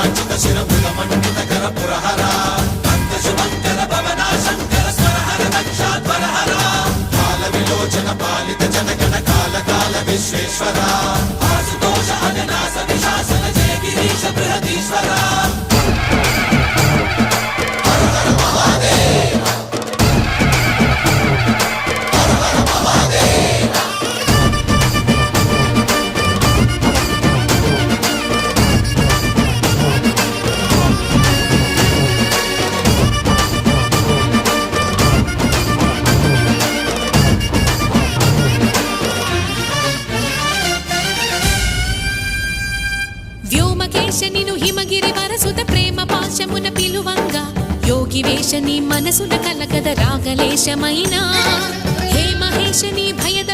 శ్రీకాంచిత శిరముల మండిత కర పురహర భక్త శుభంకర భవనా శంకర స్వరహర దక్షాధ్వరహర కాల విలోచన పాలిత జనగణ కాల కాల విశ్వేశ్వర ఆశుతోష అజనాస విశాసన జయ గిరీశ బృహదీశ్వర వ్యోమకేశనిను హిమగిరి వరసుత ప్రేమ పాశమున పిలువంగా యోగి వేషని మనసున కలగద రాగలేశమైనా హే మహేశని భయద